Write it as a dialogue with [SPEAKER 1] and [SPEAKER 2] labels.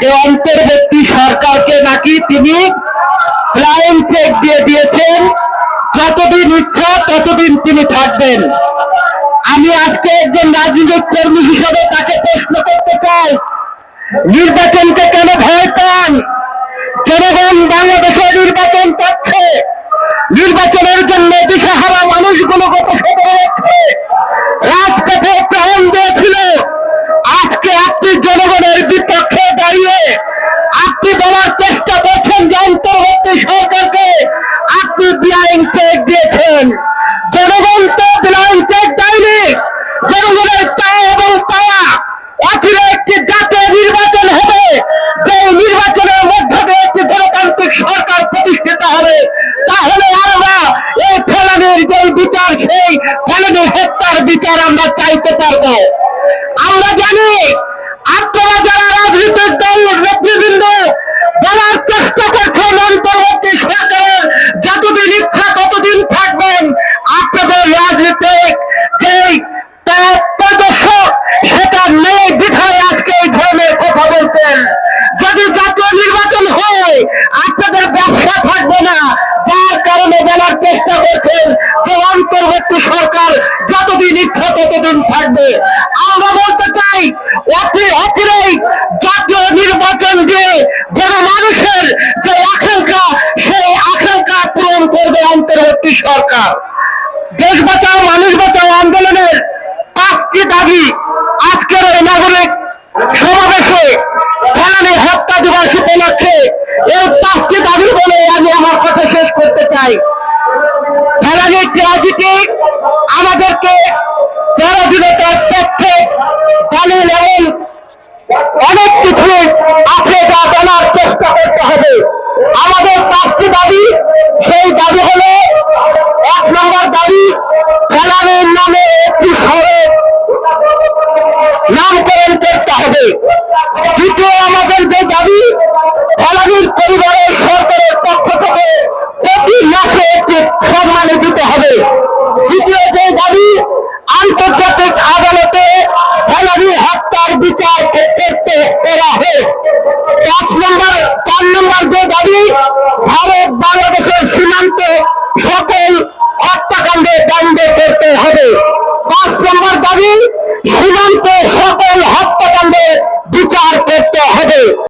[SPEAKER 1] যে অন্তর্বর্তী সরকারকে নাকি তিনি ফ্লাইং চেক দিয়ে দিয়েছেন, যতদিন ইচ্ছা ততদিন তিনি থাকবেন। আমি আজকে একজন রাজনৈতিক কর্মী হিসেবে তাকে প্রশ্ন করতে চাই, নির্বাচনকে কেন ভয় পান? জনগণ বাংলাদেশের নির্বাচন চাচ্ছে, নির্বাচনের জন্য দিশাহারা মানুষগুলো গত 17 রাজপথে প্রাণ দিয়েছিল। আজকে আপনি জনগণের বিপক্ষে দাঁড়িয়ে আপনি বলার চেষ্টা করছেন যে অন্তর্বর্তী সরকারকে আপনি ব্লাইন্ড চেক দিয়েছেন। জনগণ তো ব্লাইন্ড চেক দেয়নি। জনগণের চাওয়া এবং পাওয়া অচিরে একটি জাতীয় নির্বাচন হবে, যে নির্বাচনের মধ্য দিয়ে একটি গণতান্ত্রিক সরকার প্রতিষ্ঠিত হবে। তাহলে আমরা এই ফেলানির যে বিচার, সেই ফেলানি হত্যার বিচার আমরা চাইতে পারবো। আমরা জানি আপনারা যারা রাজনৈতিক দল নেতৃবৃন্দ বলার চেষ্টা করছেন অন্তর্বর্তী সরকারের যতদিন ইচ্ছা ততদিন থাকবেন, আপনাদের রাজনীতিক যেই প্রদর্শক সেটা নেই বিধায় আজকে এই ধরনের কথা বলছেন। যদি জাতীয় নির্বাচন হয় আপনাদের ব্যবসা থাকবে না, যার কারণে বলার চেষ্টা করছেন যে অন্তর্বর্তী সরকার যতদিন ইচ্ছা ততদিন থাকবে। আমরা বলতে চাই অচিরেই জাতীয় নির্বাচন যে গণমানুষের যে আকাঙ্ক্ষা, সেই আকাঙ্ক্ষা পূরণ করবে অন্তর্বর্তী সরকার। দেশ বাঁচাও মানুষ বাঁচাও আন্দোলনের 5টি দাবি আজকের এই নাগরিক সমাবেশে ফেলানি হত্যা দিবস উপলক্ষে এই 5টি দাবি বলে আমি আমার কথা শেষ করতে চাই। ফেলানি ট্র্যাজেডি আমাদেরকে পরাধীনতার পক্ষে দলিল এবং অনেক কিছু আছে যা জানার চেষ্টা করতে হবে। আমাদের 5টি দাবি, সেই দাবি হলো 1 নম্বর দাবি, ফেলানির নামে একটি শহরের নামকরণ করতে হবে। দ্বিতীয় আমাদের যে দাবি, ফেলানির পরিবারের সরকারের পক্ষ থেকে প্রতি মাসে একটি সম্মানী দিতে হবে। তৃতীয় যে দাবি, আন্তর্জাতিক আদালতে ফেলানি হত্যার বিচার করতে করা হোক। 4 নম্বর যে দাবি, ভারত বাংলাদেশের সীমান্তে সকল হত্যাকাণ্ডে বন্ধ করতে হবে। 5 নম্বর দাবি, সীমান্তে